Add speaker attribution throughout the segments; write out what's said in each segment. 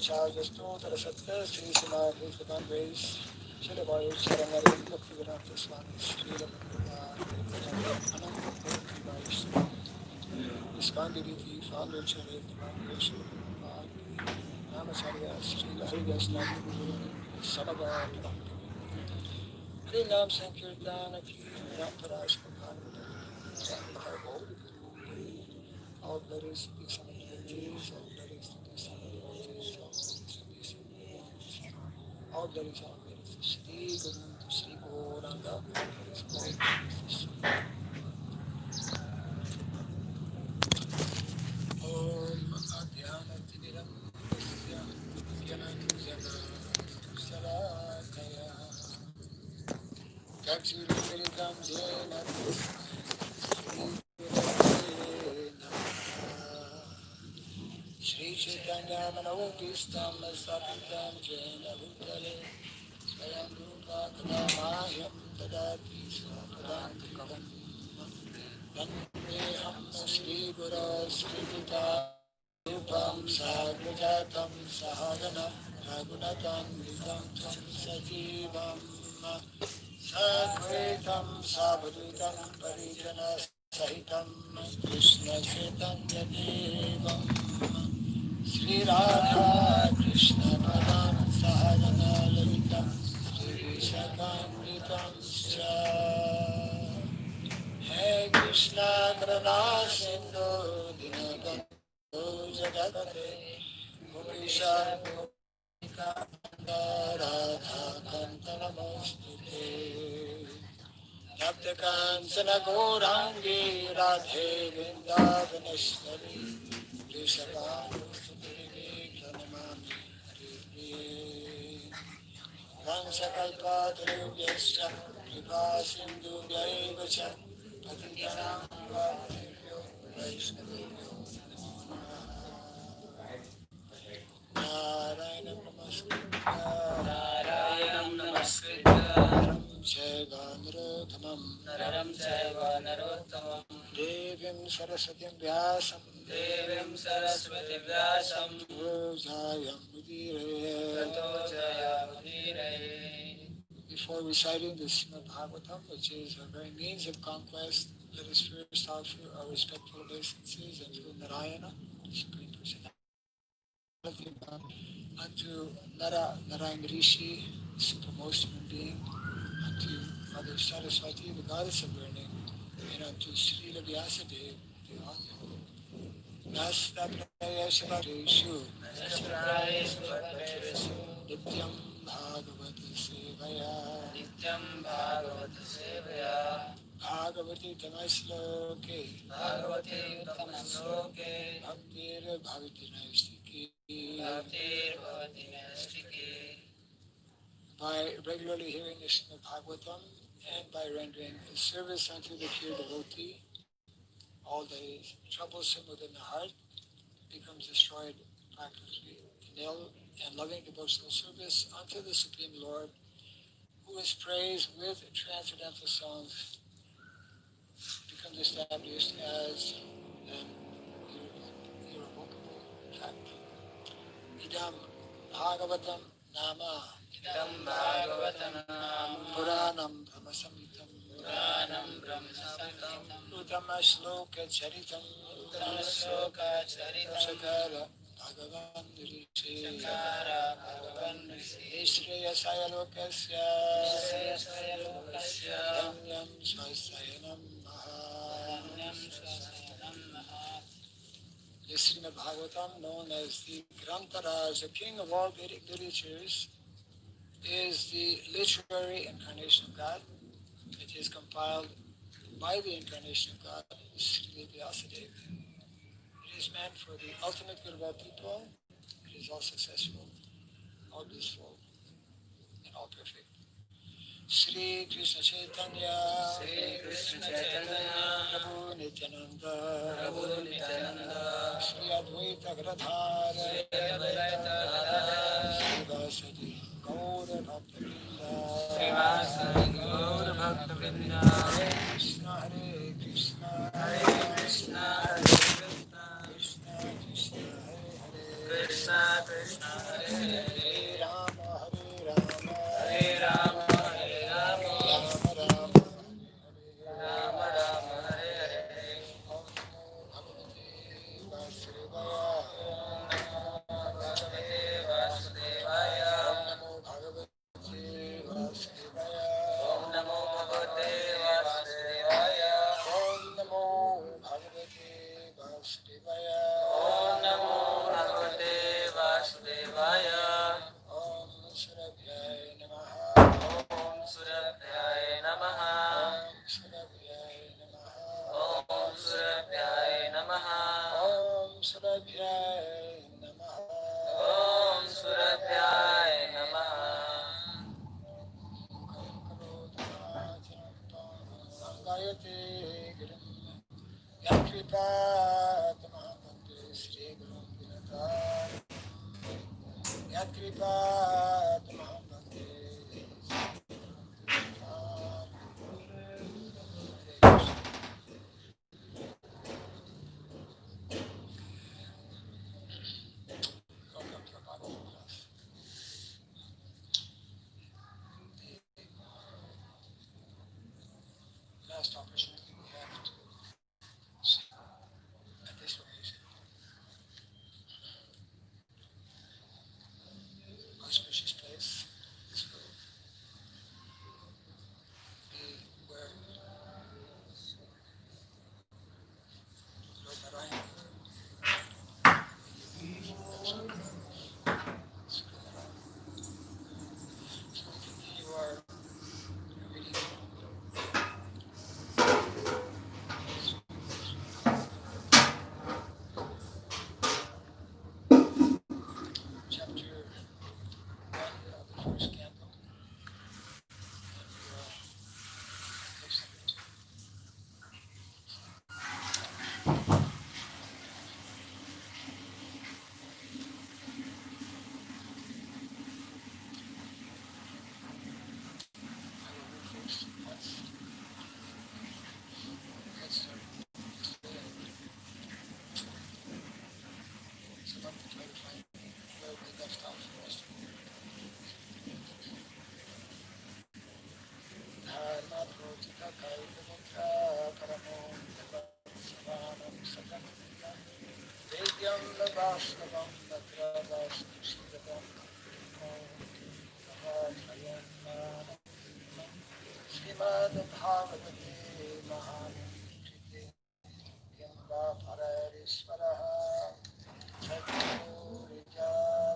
Speaker 1: charge us to the success, Sri Sima, who is the one grace, Shri Vayu Charanari, Bhakti Vedanta Swami, Sri Ananda Bhakti Vayu, Iskandiri, founder Chari, Vishnu, Namacharya, Sri Haridas, Sababa, Hri Nam Sankirtana, Ramparash, all letters to be some devotees, all letters to be some devotees, all letters to Sri Guru, to Sri Gauranga, Om Adhyana Tidiram Dasya Gyananjana Sarakaya Kakshiritam Jena Shri Chaitanya Manopistam Sapitam Jena Bhutale Swayam Rupa Kadamahyam Tadati Swapadantikam Vandeham Shri Guru Shri Gita Rupam Sagrajatam Sahagana Ragunatam Vitam Sajivam Sadvaitam Savadvitam Parijana Sahitam Krishna Chaitanya Devam Sri Radha Krishna Padam Sahagana Lalitam Sri Shakamritam Scha Hey Krishna Karana Sindhu Dinabandhu Jagadate Gopisha Gopika Radha Kanta Namostute Tapta Kansana Gaurangi Radhe Vrindavaneshwari Vrishabhanu Pranamami Hare Vansakalpa Tarubhyasya Kripa Sindhu Vyaivacha Patitanam Vabhebhyo Vaishnavebhyo Narayana Namaskritya Naram Chaiva Narottamam Devim Saraswatim Vyasam Jayam Mudire. Before reciting the Srimad Bhagavatam, which is a very means of conquest, let us first offer our respectful obeisances unto Narayana, the Supreme Personality, unto Narayan Rishi, the supermost human being, unto Mother Saraswati, the goddess of learning, and unto Srila Vyasadeva, the author. Nastapraya Shavareshu Nityam Bhagavata Sevaya Bhagavati Tamasloke Bhaktir Bhavati Naistiki. By regularly hearing the Srimad Bhagavatam and by rendering service unto the pure devotee, all that is troublesome within the heart becomes destroyed practically nil, and loving devotional service unto the Supreme Lord, who is praised with transcendental songs, becomes established as an irrevocable fact. Idam Bhagavatam Nama Puranam Brahmasamitam Uttama Shloka Charitam Sakara Bhagavan Rishi Ishriya Sayalokasya Dhamyam Swasayanam Maha. The Srimad Bhagavatam, known as the Grantaraj, the king of all Vedic literatures, is the literary incarnation of God. It is compiled by the incarnation of God, Sri Vyasadeva. It is meant for the ultimate good of all people. It is all successful, all blissful, and all perfect. Sri Krishna Chaitanya, Prabhu Nityananda, Sri Advaita Gadadhara, Sri Vasadi Gaura Bhakta-vrinda, Hare Krishna, Hare Krishna, Krishna Krishna, Hare Hare, Krishna Krishna, Last opportunity we have to see at this location, auspicious place. This will be where Lord Narayan so we continue our reading chapter 1 of the first canto. Srimad Bhagavate Mahamudrite Yamba Pararisvaraha Chaturija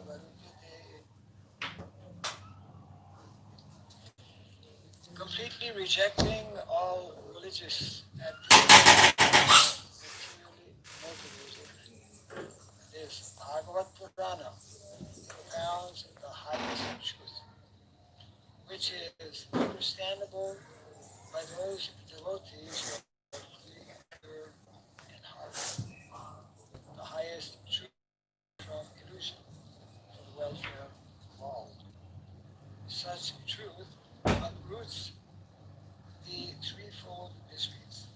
Speaker 1: Varujite. Completely rejecting all religious activities purely motivated. This Bhagavad Purana propounds the highest truth, which is understandable by those devotees who are free, pure, and heart. The highest truth from illusion for the welfare of all. Such truth uproots the threefold mysteries.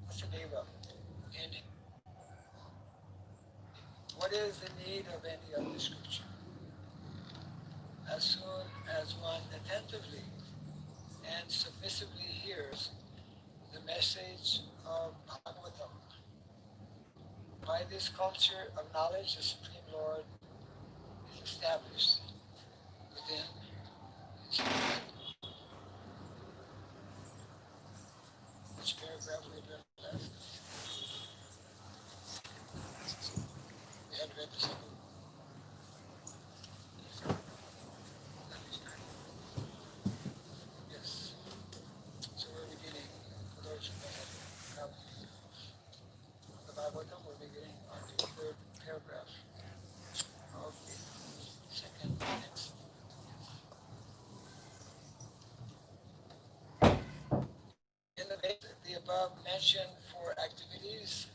Speaker 1: Vasadeva. And what is the need of any other scripture? As soon as one attentively and submissively hears the message of Bhagavatam, by this culture of knowledge, the Supreme Lord is established within its mind. Which paragraph we read last? We had read the second. Yes. So we're beginning, for those who may have the Bhagavatam, we're beginning on the third paragraph of the second text. In the above mentioned four activities,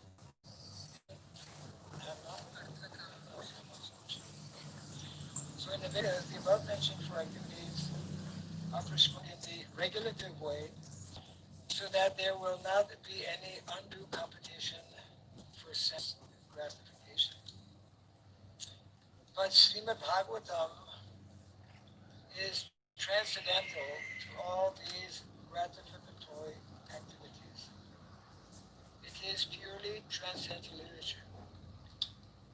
Speaker 1: so in the Vedas, the above mentioned four activities are prescribed in the regulative way so that there will not be any undue competition for sense gratification. But Srimad Bhagavatam is transcendental to all these gratificatory activities. It is purely transcendental literature,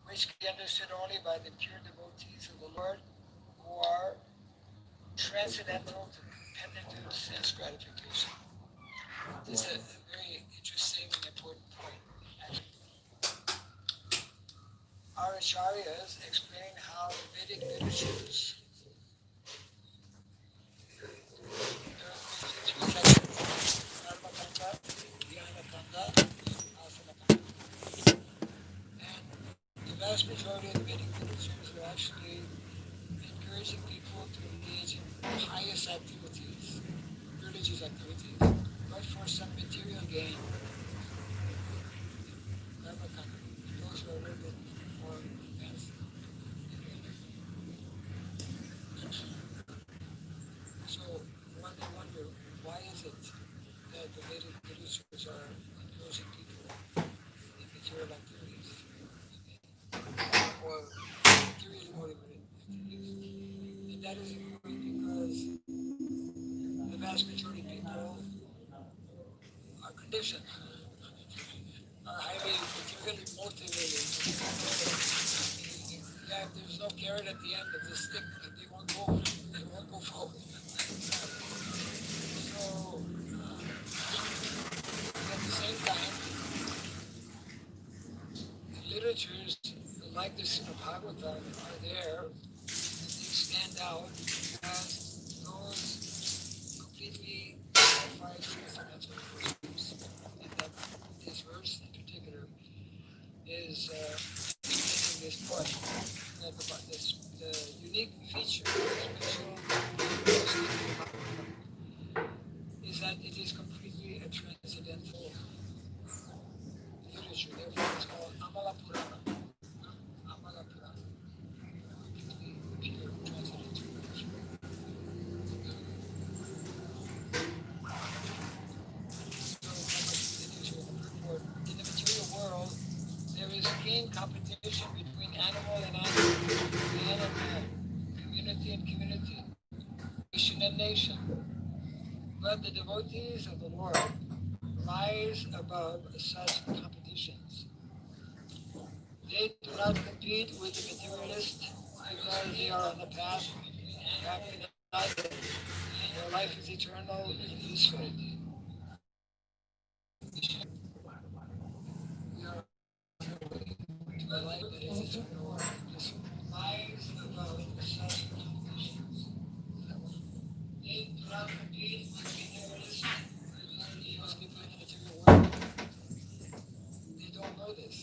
Speaker 1: which can be understood only by the pure devotees of the Lord who are transcendental to competitive sense gratification. This is a very interesting and important point. Our acharyas explain how the Vedic literatures, three sections, Karma Kanda, Jnana Kanda, Asana Kanda. And the vast majority of the Vedic literatures are actually encouraging people to engage in pious activities, religious activities, but for some material gain. Karma Kanda, those who are a little bit more advanced. that is important because the vast majority of people are conditioned, are highly materially motivated. Yeah, if there's no carrot at the end of the stick, they won't go. They won't go forward. So at the same time, the literatures like the Srimad Bhagavatam are there, and they stand out as those completely qualified transcendental verses. And that this verse in particular is making this point that the unique feature, the special is that it is completely a transcendental literature. Therefore, it's called Amala Purana. Amala Purana, completely pure transcendental literature. So, in the material world, there is keen competition between animal and animal, man and man, community and community, nation and nation. But the devotees of the Lord rise above such competitions. They do not compete with the materialist because they are on the path and have united. Their life is eternal and useful. We are to a life that is eternal and useful. Rise above such competitions. They do not compete with the materialist because most people in the material world, they don't know this.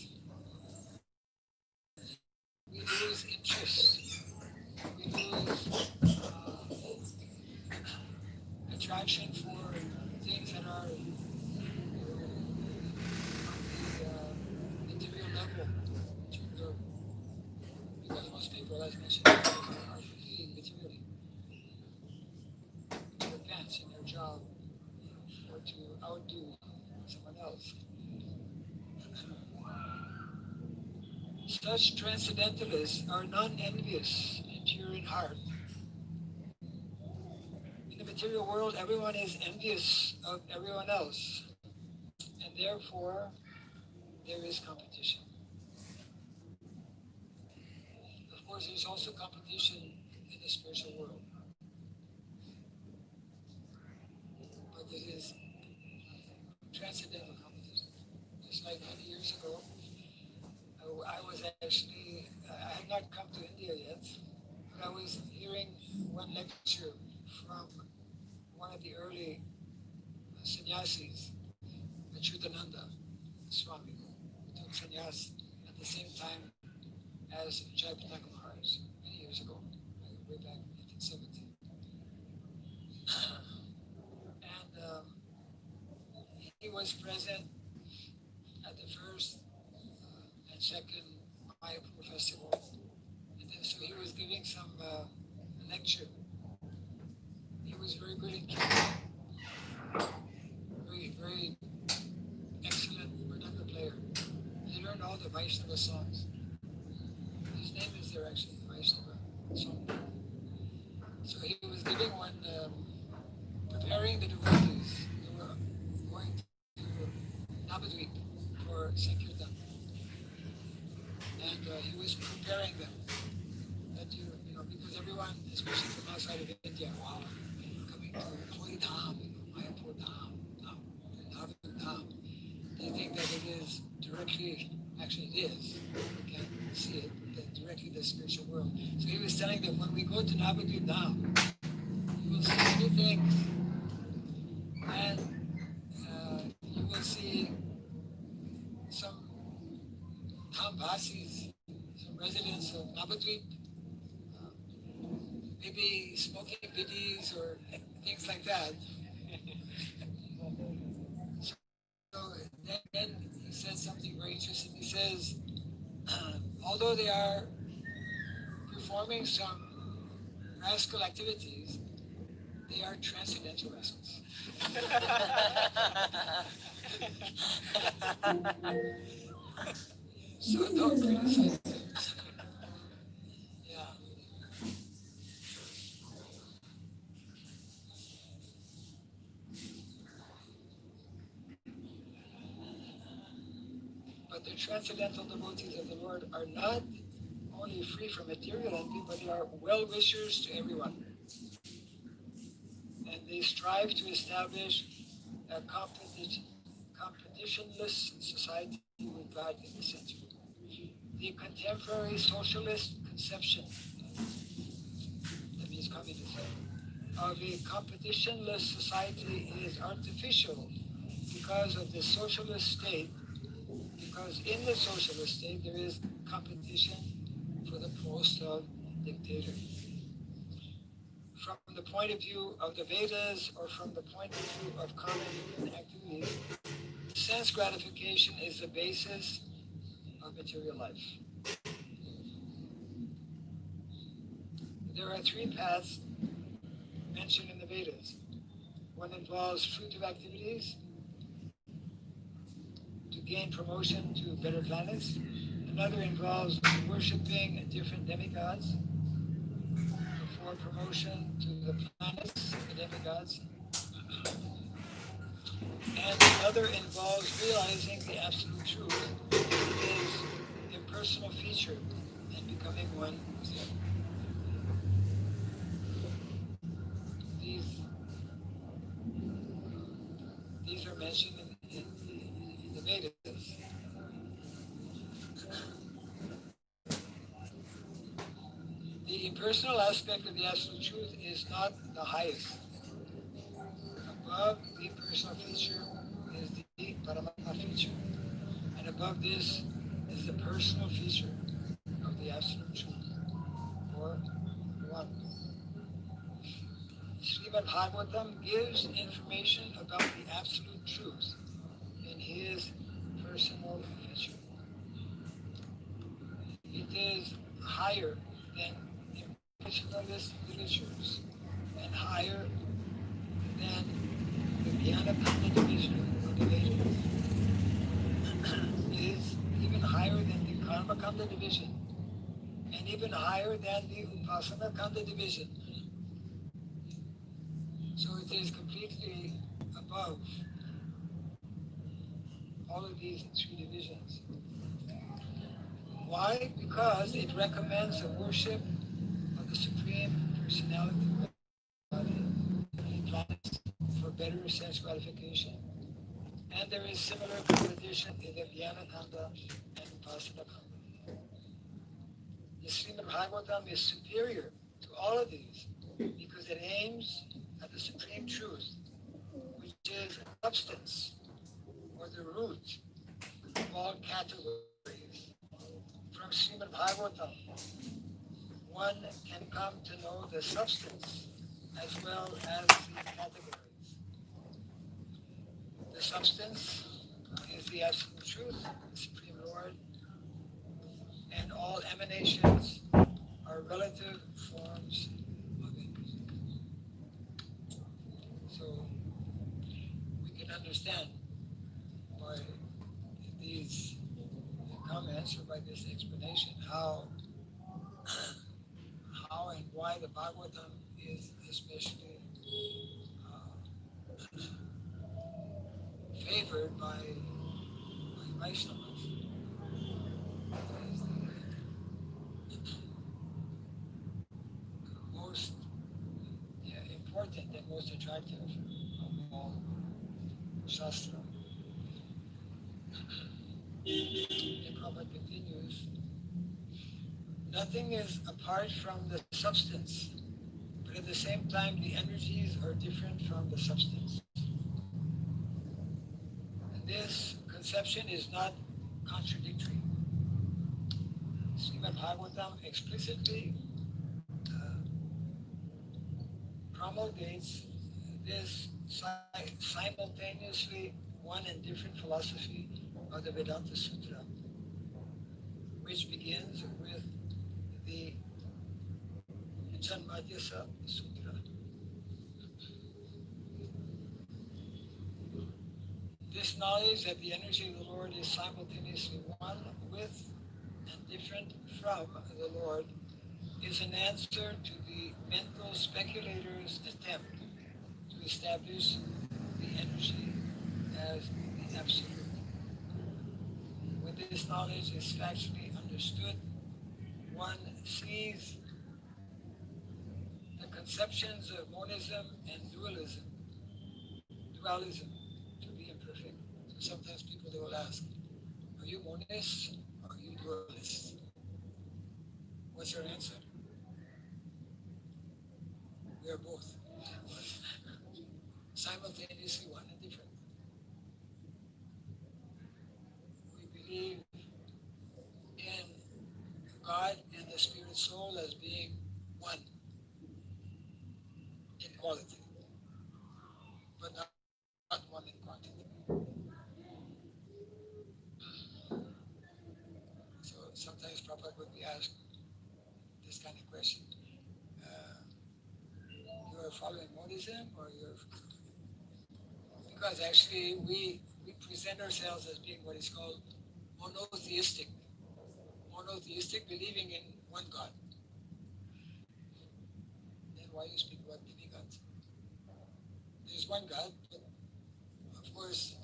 Speaker 1: We lose interest. We lose attraction for things that are the material level in terms of, because most people, as mentioned, are completely materially to advance in their job or to outdo someone else. Such transcendentalists are non-envious and pure in heart. In the material world, everyone is envious of everyone else, and therefore there is competition. Of course, there's also competition in the spiritual world, but it is transcendental competition. Just like many years ago, I was actually, I had not come to India yet, but I was hearing one lecture from one of the early sannyasis, Achyutananda Swami, who took sannyas at the same time as Jayapataka Maharaj many years ago, way back in 1970. And he was present at the first and second Mayapur festival. And then, so he was giving some lecture. He was very good in keyboard, very excellent Mridanga player. He learned all the Vaishnava songs. His name is there actually, Vaishnava song. So he was giving one, preparing the devotees who were going to Navadvip for Sankirtan. And he was preparing them that because everyone, especially from outside of India, wow, coming to Holy Dham, Mayapur Dham, Navadvip Dham, they think that it is directly, actually it is, we can see it, that directly the spiritual world. So he was telling them, when we go to Navadvip Dham, you will see many things, and you will see some Dhamvasis, some residents of Navadvip, maybe smoking biddies or things like that. So then he says something very interesting. He says, although they are performing some rascal activities, they are transcendental rascals. So don't criticize them. Yeah. the transcendental devotees of the Lord are not only free from material envy, but they are well-wishers to everyone. And they strive to establish a competitionless society with God in the center. The contemporary socialist conception, that means communism, of a competitionless society is artificial because of the socialist state, because in the socialist state there is competition for the post of dictator. From the point of view of the Vedas or from the point of view of common human activities, sense gratification is the basis of material life. There are three paths mentioned in the Vedas. One involves fruitive activities to gain promotion to better planets. Another involves worshipping different demigods for promotion to the planets, the demigods. And another involves realizing the absolute truth, his impersonal feature, and becoming one with him. These, these are mentioned in the Vedas. The impersonal aspect of the absolute truth is not the highest. Above the impersonal feature is the Paramatma feature. And above this is the personal feature of the absolute truth, or one. Srimad Bhagavatam gives information about the absolute truth in his personal feature. It is higher than impersonalist literatures and higher than the Jnana division of the Vedas. It is even higher than the Karma Kanda division and even higher than the Upasana Kanda division. So it is completely above all of these three divisions. Why? Because it recommends the worship of the Supreme Personality of God in the planets for better sense gratification. And there is similar competition in the Jnana Kanda and Upasana Kanda. The Srimad Bhagavatam is superior to all of these because it aims at the supreme truth, which is substance or the root of all categories. From Srimad Bhagavatam, one can come to know the substance as well as the categories. The substance is the absolute truth, the Supreme Lord, and all emanations are relative forms of it. So we can understand by these comments or by this explanation how and why the Bhagavatam is especially favored by Vaishnavas. It is the most important and most attractive of all Shastra. The Prabhupada continues, nothing is apart from the substance, but at the same time the energies are different from the substance. And this conception is not contradictory. Srimad Bhagavatam explicitly promulgates this simultaneously one and different philosophy of the Vedanta Sutra, which begins with the Janmadhyasa Sutra. This knowledge that the energy of the Lord is simultaneously one with and different from the Lord is an answer to the mental speculator's attempt to establish the energy as the absolute. When when this knowledge is factually understood, one sees the conceptions of monism and dualism to be imperfect. So sometimes people they will ask, are you monist or are you dualist? What's your answer? We are both. Simultaneously one and different. We believe in God and the spirit soul as being one in quality, but not one in quantity. So sometimes Prabhupada would be asked this kind of question. You are following monism or you're... Because actually we present ourselves as being what is called monotheistic. Monotheistic, believing in one God. Then why you speak about demigods? There's one God, but of course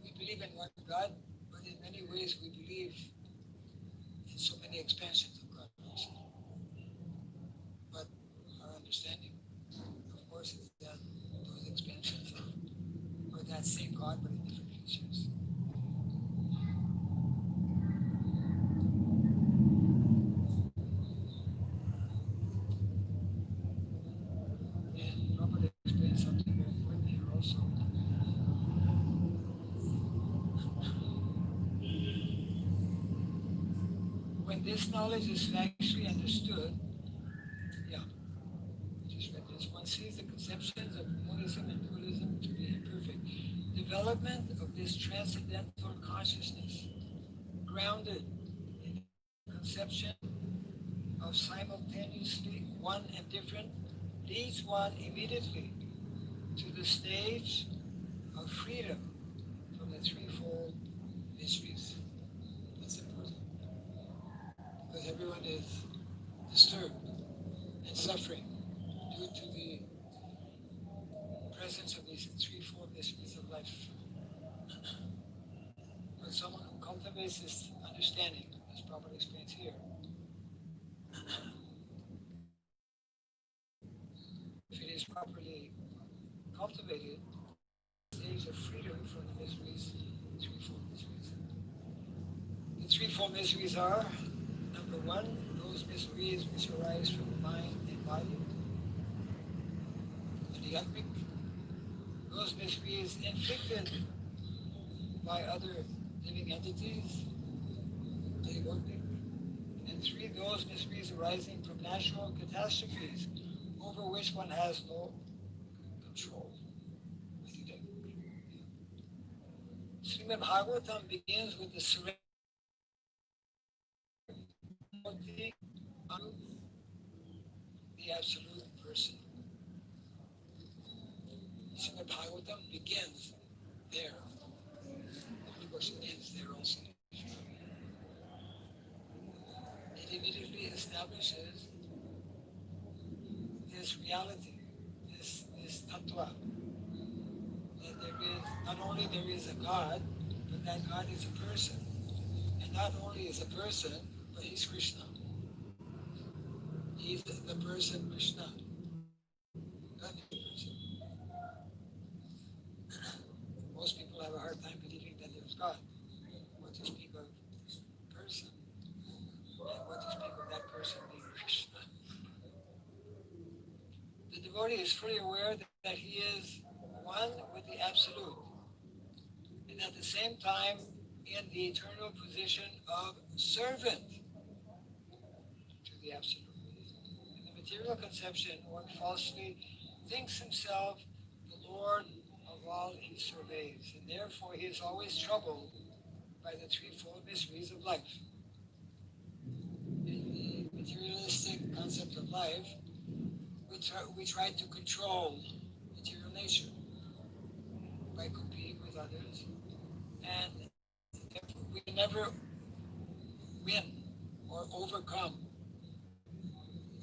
Speaker 1: we believe in one God, but in many ways we believe in so many expansions of God also. But our understanding, of course, is that those expansions are that same God, but in different features. And Prabhupada explained something very important here also. When this knowledge is factually understood, yeah, we just read this, one sees the conceptions of monism and dualism to be imperfect. Development of this transcendental consciousness, grounded in the conception of simultaneously one and different, leads one immediately to the stage of freedom from the threefold mysteries. That's important. Because everyone is disturbed and suffering due to the presence of these threefold mysteries of life. But someone who cultivates this understanding, as Prabhupada explains here, if it is properly cultivated, stage of freedom from the mysteries, threefold mysteries. The threefold mysteries are, number one, those mysteries which arise from the mind and body, the atmic, those mysteries inflicted by other living entities, the egoic, and three, those mysteries arising from natural catastrophes over which one has no control. Srimad Bhagavatam begins with the serenity of the absolute person. Srimad Bhagavatam begins there. Of course, it ends there also. It immediately establishes this reality, this tattva, that there is, not only there is a God, but that God is a person. And not only is a person, but he's Krishna. He's the person Krishna. Not the person. Most people have a hard time believing that there's God. What to speak of person, and what to speak of that person being Krishna. The devotee is fully aware that he is one with the Absolute, and at the same time in the eternal position of servant to the Absolute. In the material conception, one falsely thinks himself the Lord of all he surveys, and therefore he is always troubled by the threefold mysteries of life. In the materialistic concept of life, we try to control material nature by competing with others, and we can never win or overcome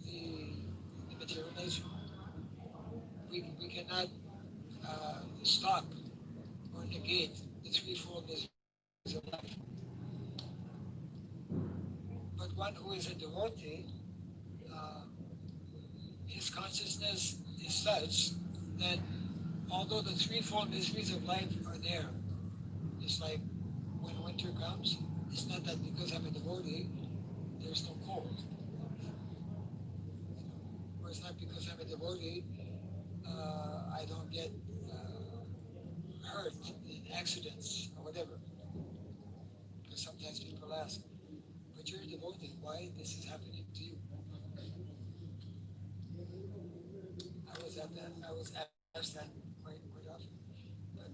Speaker 1: the material nature. We cannot stop or negate the threefold mysteries one who is a devotee, uh, his consciousness is such that although the threefold mysteries of life are there, it's like when winter comes, it's not that because I'm a devotee, there's no cold. Or it's not because I'm a devotee, I don't get hurt in accidents or whatever. Because sometimes people ask, but you're a devotee, why this is happening to you? I was asked that quite often. But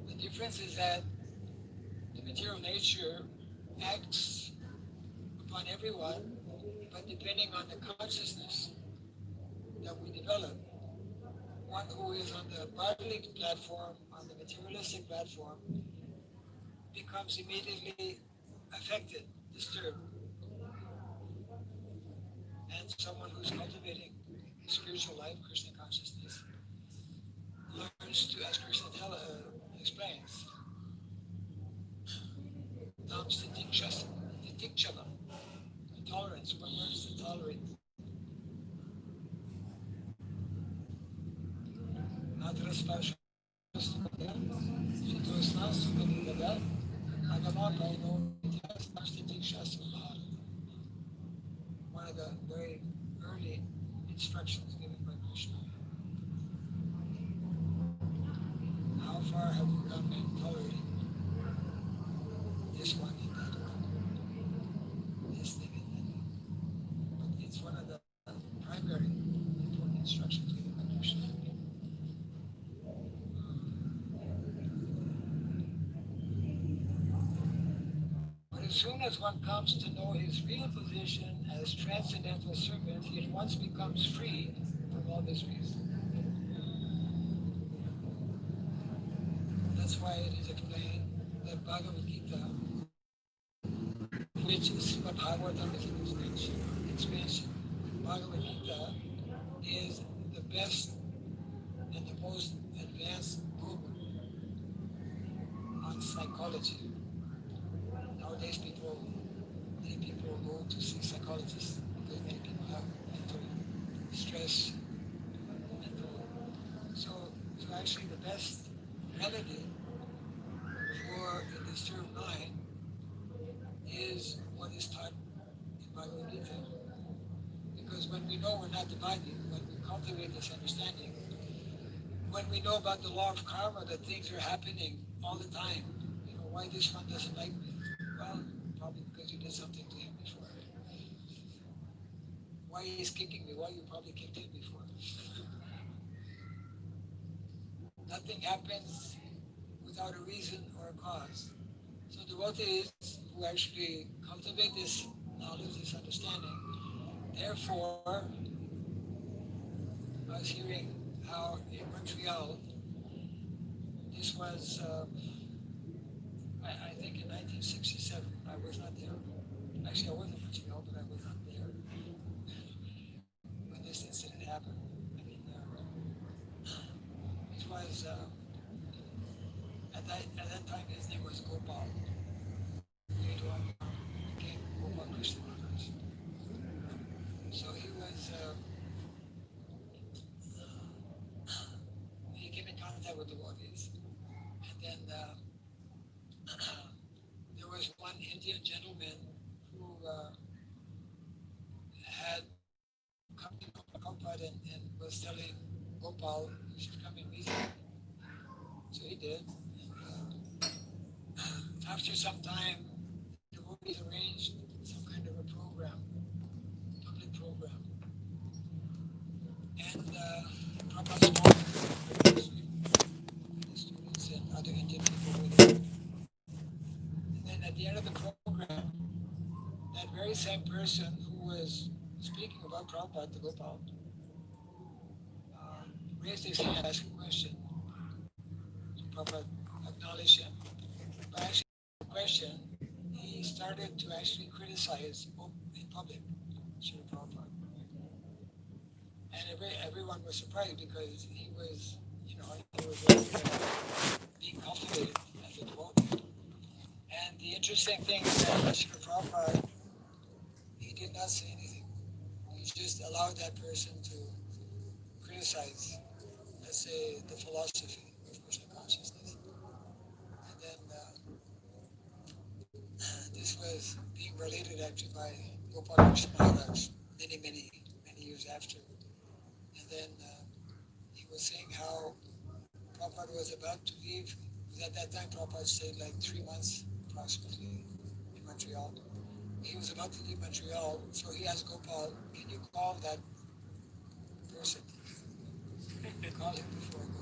Speaker 1: the difference is that the material nature acts upon everyone, but depending on the consciousness that we develop. One who is on the bodily platform, on the materialistic platform, becomes immediately affected, disturbed. And someone who's cultivating spiritual life, Krishna consciousness, learns to, as Krishna explains, comes to tikshava, tolerance. One learns to tolerate. Natrasparsha one of the very early instructions given by Krishna. How far have you come in tolerating this one and that one, this thing and that thing? But it's one of the primary important instructions given by Krishna. But as soon as one comes to know his real position as transcendental servant, he at once becomes free from all miseries. That's why it is explained that Bhagavad Gita, which Srimad Bhagavatam is an expansion. Bhagavad Gita is the best and the most advanced book on psychology. Nowadays, many people go to see psychologists because many people have mental stress, so actually the best remedy for a disturbed mind is what is taught in Bhagavad Gita. Because when we know we're not the body, when we cultivate this understanding, when we know about the law of karma, that things are happening all the time, why this one doesn't like me? Well, probably because you did something to him before. Why he's kicking me? Well, you probably kicked him before. Nothing happens without a reason or a cause. So devotees who actually cultivate this knowledge, this understanding, therefore, I was hearing how in Montreal, this was, I think in 1967, I was not there. Actually, I was in Montreal, but I was not there when this incident happened. I mean, it was, at that time, his name was Gopal. Later on, became Gopal Krishna Maharaj. So he came in contact with devotees. And then there was one Indian gentleman who had come to Prabhupada and was telling Gopal, you should come and visit. So he did. And, after some time, the devotees arranged some kind of a program, public program. And Prabhupada the students and other Indian people were there. And then at the end of the program, that very same person who was speaking about Prabhupada to Gopal raised his hand and asked a question. So Prabhupada acknowledged him. But actually, the question, he started to actually criticize in public Srila Prabhupada. And everyone was surprised because he was being cultivated as a devotee. interesting thing is that Srila Prabhupada, he did not say anything. He just allowed that person to criticize, let's say, the philosophy of Krishna consciousness. And then this was being related actually by Gopal Krishna Maharaj many years after. And then he was saying how Prabhupada was about to leave, because at that time Prabhupada stayed like 3 months approximately in Montreal. He was about to leave Montreal, so he asked Gopal, can you call that person? Call him before I go.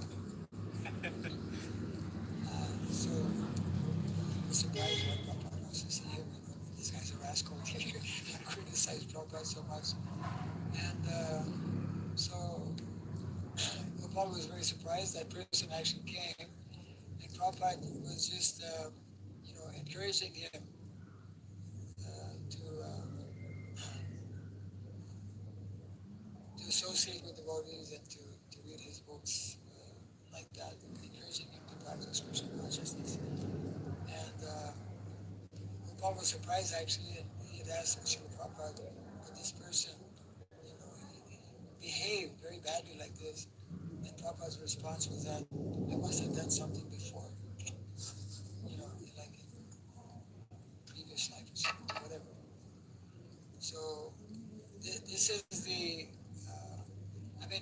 Speaker 1: So he was surprised when Prabhupada wants to see him. This guy's a rascal. He criticized Prabhupada so much. And so Gopal was very surprised. That person actually came, and Prabhupada was just, encouraging him to associate with devotees and to read his books like that, encouraging him to practice Krishna consciousness. And Gopal was surprised actually, and he had asked Srila Prabhupada, but this person, he behaved very badly like this. And Prabhupada's response was that I must have done something before, like in previous life or something, whatever. So this is the,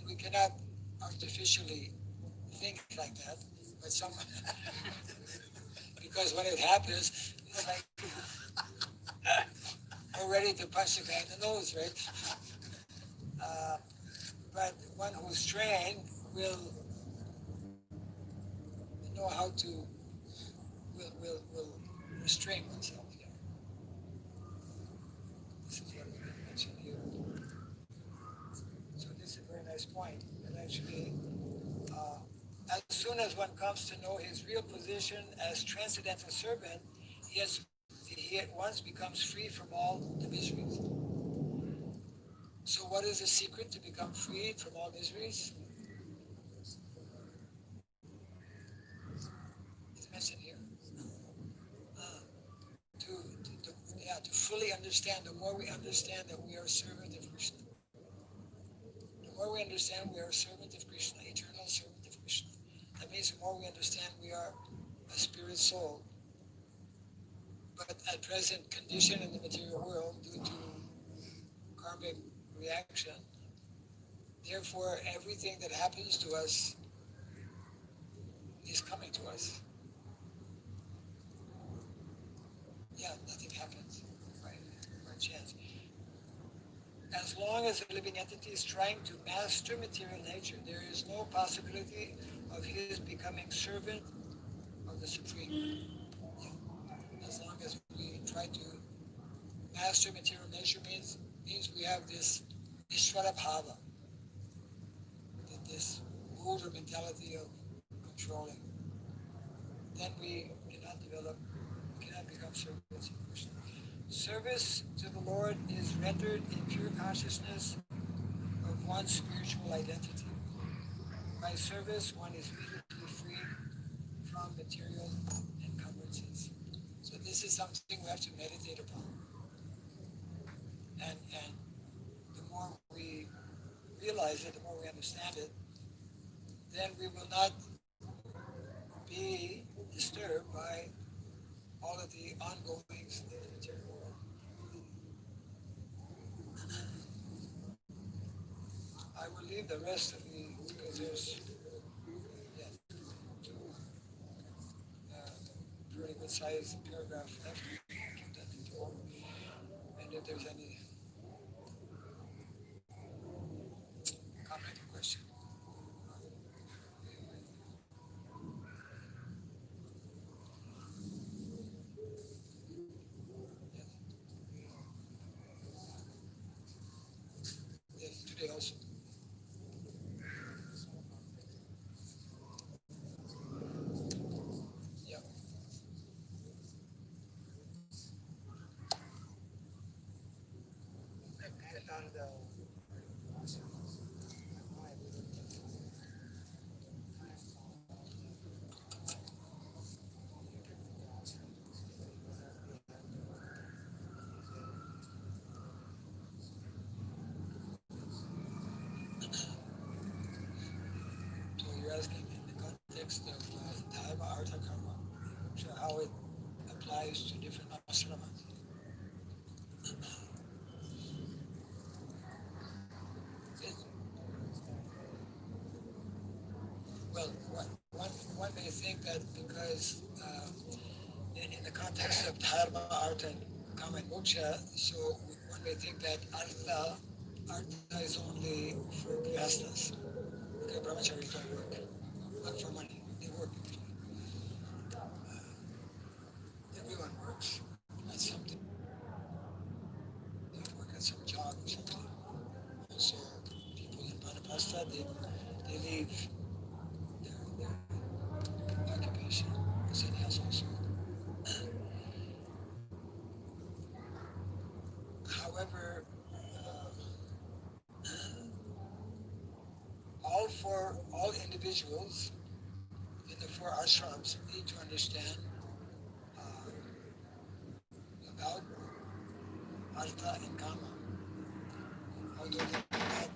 Speaker 1: we cannot artificially think like that, but some, because when it happens, it's like we're ready to punch the guy in the nose, right? But one who's trained will know how to, will restrain oneself. Yeah. This is what we mentioned here. So this is a very nice point. And actually, as soon as one comes to know his real position as transcendental servant, he at once becomes free from all the miseries. So what is the secret to become free from all miseries? It's mentioned here. To fully understand, the more we understand that we are a servant of Krishna, the more we understand we are a servant of Krishna, eternal servant of Krishna. That means the more we understand we are a spirit soul, but at present conditioned in the material world due to karmic reaction. Therefore, everything that happens to us is coming to us. Yeah, nothing happens by chance. As long as a living entity is trying to master material nature, there is no possibility of his becoming servant of the Supreme. Yeah. As long as we try to master material nature means we have this Ishvara Bhava, this mood or mentality of controlling. Then we cannot become servants of Krishna. Service to the Lord is rendered in pure consciousness of one's spiritual identity. By service, one is immediately free from material encumbrances. So this is something we have to meditate upon. And the more we realize it, the more we understand it, then we will not be disturbed by all of the ongoings in the material world. I will leave the rest of the, because there's two pretty good sized paragraph left. I'll keep that into order. And if there's any comment or question. Yes, yes, today also. Yeah. different ashramas. Well, one may think that because in the context of dharma, artha, and kama and moksha, so one may think that artha is only for grihasthas. Okay, brahmacharis don't work, not for money. They work. Everyone works at something. They work at some job or something. Also, people in Banapasta, they leave their occupation. Sannyas also. However, all individuals in the four ashrams need to understand uh, about artha and kama, although they may not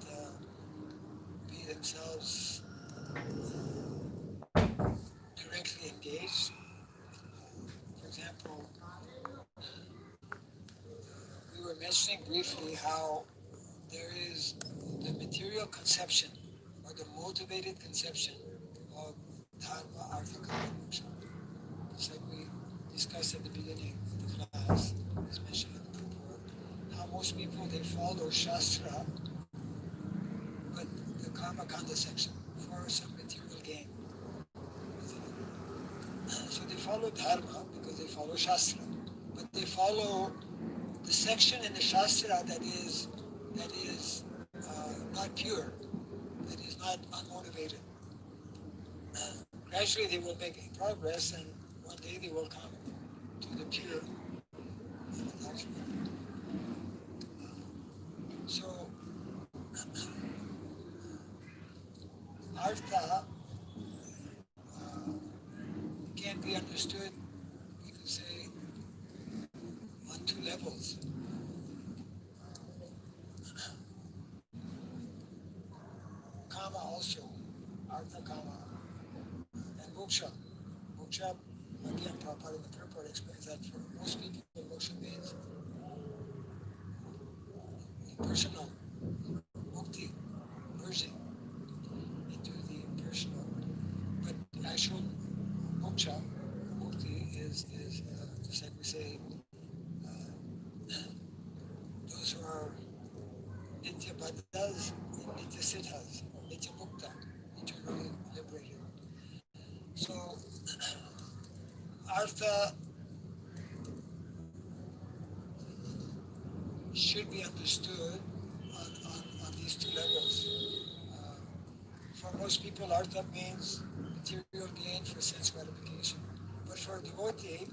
Speaker 1: be themselves directly engaged. For example, we were mentioning briefly how there is the material conception or the motivated conception of dharma, artha, kama, moksha. It's like we discussed at the beginning of the class, as mentioned in the purport, how most people they follow shastra, but the karma kanda section for some material gain. So they follow dharma because they follow shastra, but they follow the section in the shastra that is not pure, that is not unmotivated. Gradually they will make progress, and one day they will come to the pure. So artha can be understood, we could say, on two levels. Kama also, artha kama, and moksha. Moksha, again, Prabhupada in the purport explains that for most people, moksha means impersonal, mukti, merging into the impersonal. But actual moksha, mukti, is just like we say, those who are nitya baddhas and nitya siddhas, nitya mukta, eternally liberated. So, artha should be understood on these two levels. Uh, for most people, artha means material gain for sense gratification. But for a devotee,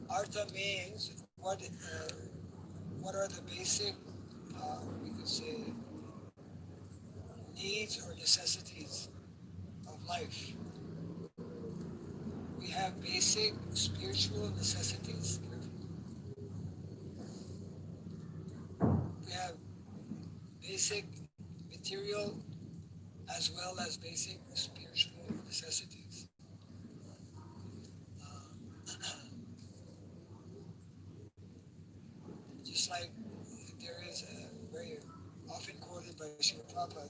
Speaker 1: artha means what are the basic, we could say, needs or necessities of life. We have basic spiritual necessities. We have basic material as well as basic spiritual necessities. Just like there is a very often quoted by Srila Prabhupada,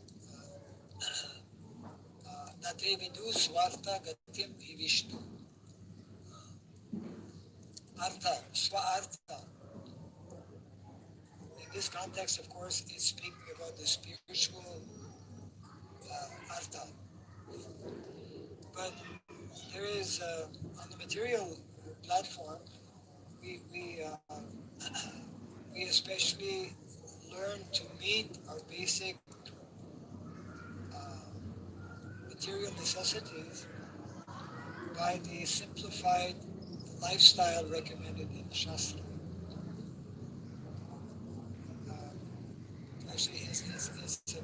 Speaker 1: Nate vidu swartha gatim vivishnu. Artha, swa-artha. In this context, of course, it's speaking about the spiritual artha. But there is, on the material platform, we we especially learn to meet our basic material necessities by the simplified lifestyle recommended in the Shastra. Actually, it's a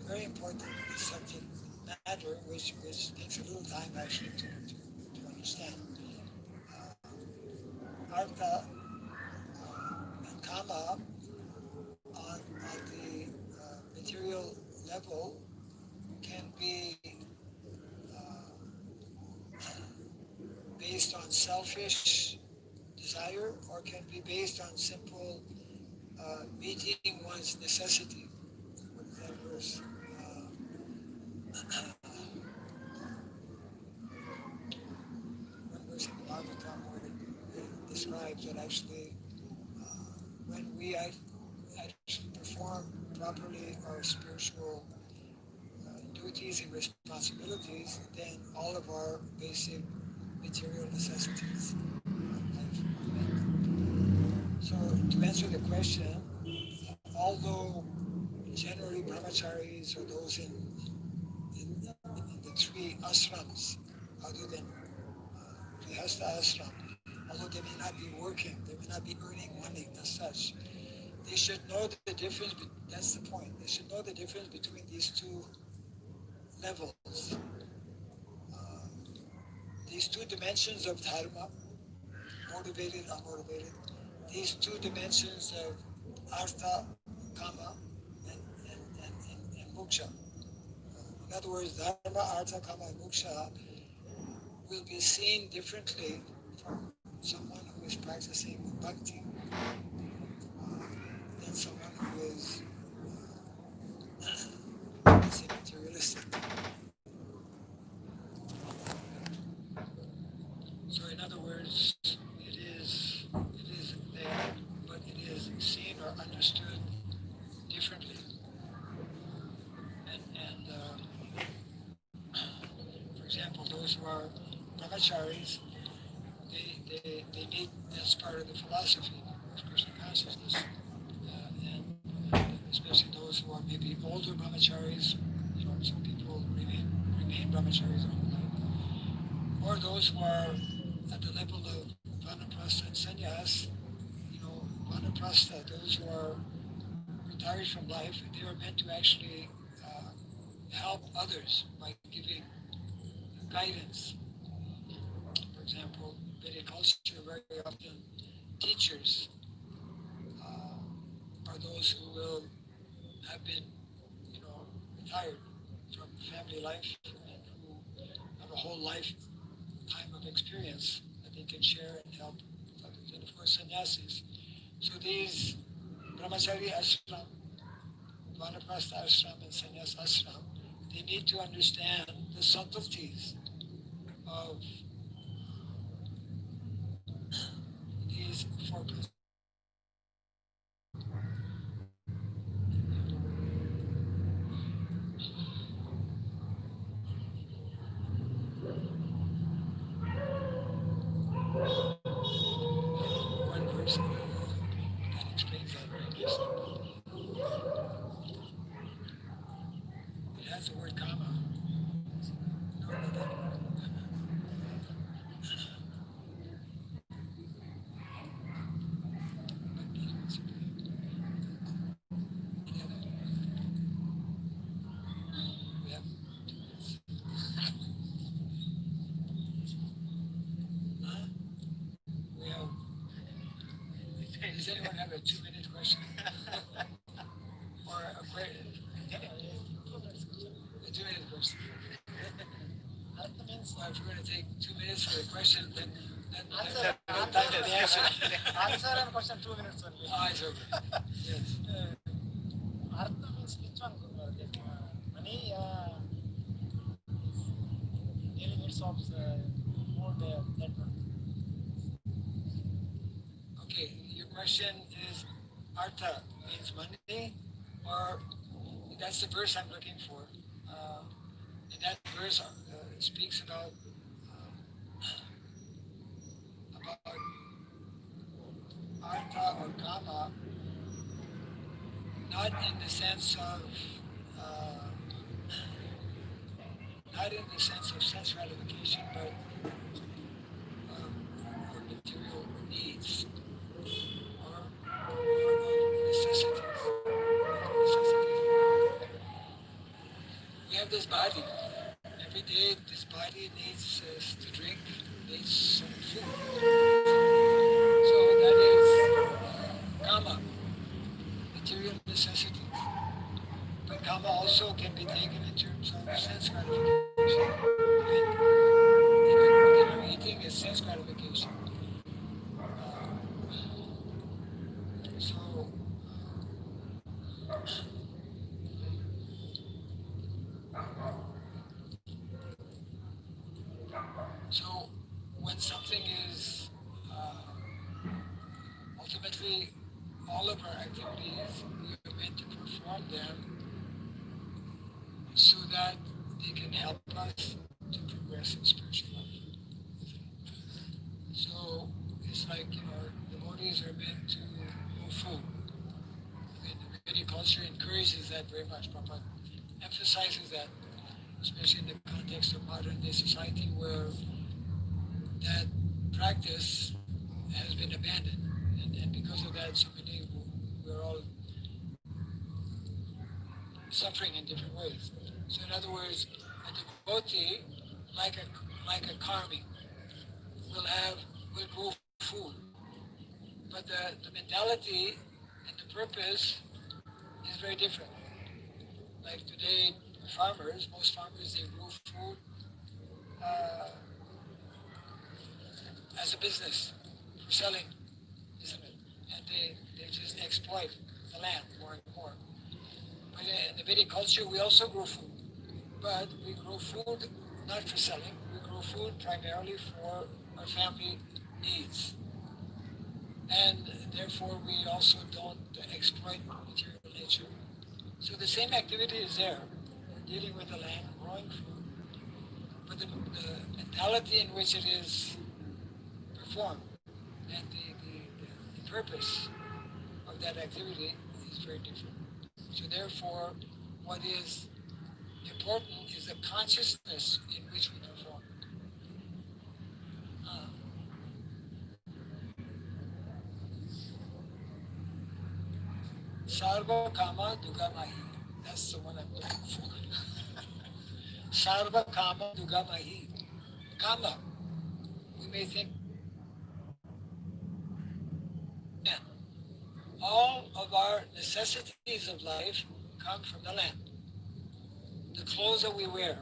Speaker 1: very important subject matter, which takes a little time actually to understand. Artha and Kama on the material level can be based on selfish desire or can be based on simple meeting one's necessity. What is that verse? One verse in the Bhagavatam where it describes that actually when we actually perform properly our spiritual duties and responsibilities, then all of our basic material necessities of life are met. So to answer the question, although generally brahmacharis or those in the three ashrams, other than Grihastha ashram, although they may not be working, they may not be earning money as such, they should know the difference. That's the point. They should know the difference between these two levels, uh, these two dimensions of dharma, motivated, unmotivated, these two dimensions of artha, kama, and moksha. In other words, dharma, artha, kama, and moksha will be seen differently from someone who is practicing bhakti than someone who is, let's say, materialistic. So in other words, it is there, but it is seen or understood differently. For example, those who are brahmacharis, they need, that's part of the philosophy of Krishna consciousness. And especially those who are maybe older brahmacharis, some people remain brahmacharis all life. Or those who are at the level of vanaprastha and sannyas, vanaprastha, those who are retired from life, they are meant to actually help others by giving guidance. For example, Vedic culture very often teachers are those who will have been, retired from family life and who have a whole lifetime of experience that they can share and help others. And of course, sannyasis. So these brahmachari ashram, vanaprastha ashram, and sannyas ashram, they need to understand the subtleties of these four principles. One verse that explains that very nicely. It has the word karma. No, no, we have, we have, does anyone have a 2-minute question? Or a 2-minute question? Well, if you're going to take 2 minutes for the question, then answer the answer. Answer and question 2 minutes only. Oh, it's okay. Yes. Artha means which one? Money, daily needs of more that one. Okay, your question is artha means money, or that's the verse I'm looking for. And that verse speaks about artha or kama, not in the sense of not in the sense of sense gratification, but or material needs or necessities. We have this body. Every day, this body needs to drink, needs some food. So that is kama, material necessities. But kama also can be taken in terms of sense gratification. And, eating is sense gratification. actually, all of our activities, we are meant to perform them so that they can help us to progress in spiritual life. So it's like, devotees are meant to move food. And the Vedic culture encourages that very much. Prabhupada emphasizes that, especially in the context of modern day society where that practice has been abandoned. And because of that, so many, we're all suffering in different ways. So in other words, a devotee, like a karmi, will grow food. But the mentality and the purpose is very different. Like today, most farmers, they grow food uh, as a business for selling, isn't it? And they just exploit the land more and more. But in the Vedic culture, we also grow food. But we grow food not for selling. We grow food primarily for our family needs. And therefore, we also don't exploit material nature. So the same activity is there. We're dealing with the land, growing food, but the mentality in which it is performed and the purpose of that activity is very different. So therefore, what is important is the consciousness in which we perform. Uh, Sarva Kama Dugamahi. That's the one I'm looking for. Sarva Kama Dugamahi. Kama. We may think that all of our necessities of life come from the land. The clothes that we wear.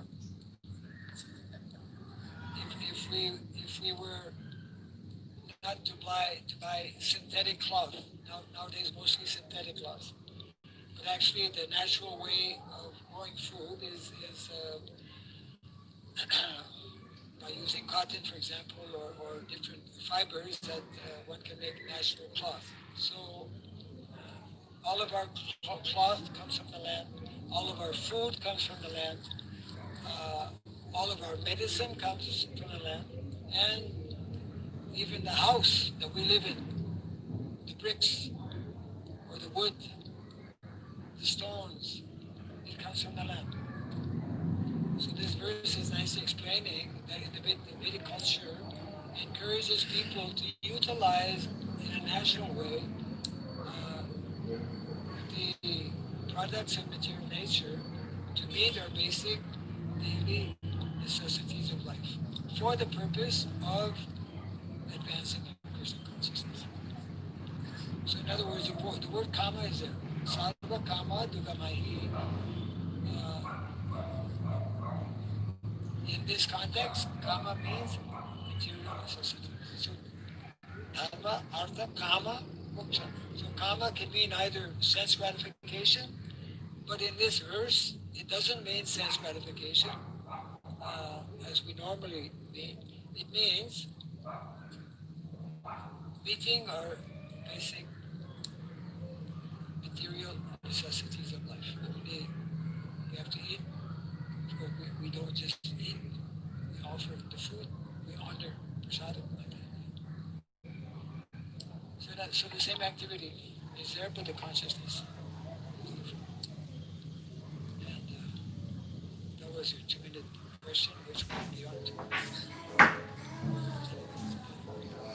Speaker 1: If we were not to buy synthetic cloth, nowadays mostly synthetic cloth, but actually the natural way of growing food is by using cotton, for example, or different fibers that one can make natural cloth. So all of our cloth comes from the land. All of our food comes from the land. Uh, all of our medicine comes from the land. And even the house that we live in, the bricks or the wood, the stones, it comes from the land. So this verse is nicely explaining that in the Vedic culture encourages people to utilize in a natural way uh, the products of material nature to meet our basic daily necessities of life for the purpose of advancing in Krishna consciousness. So in other words, the word kama is there. Sarva kama dugamahi. In this context, kama means material necessities. So dharma, artha, kama, moksha. So kama can mean either sense gratification, but in this verse, it doesn't mean sense gratification as we normally mean. It means meeting our basic material necessities of life. We have to eat. But we don't just eat. We offer the food. We honor prasadam like that. So the same activity is there, but the consciousness. And that was your 2-minute question, which will be on to.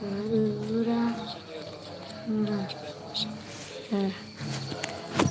Speaker 1: There's any other to that question.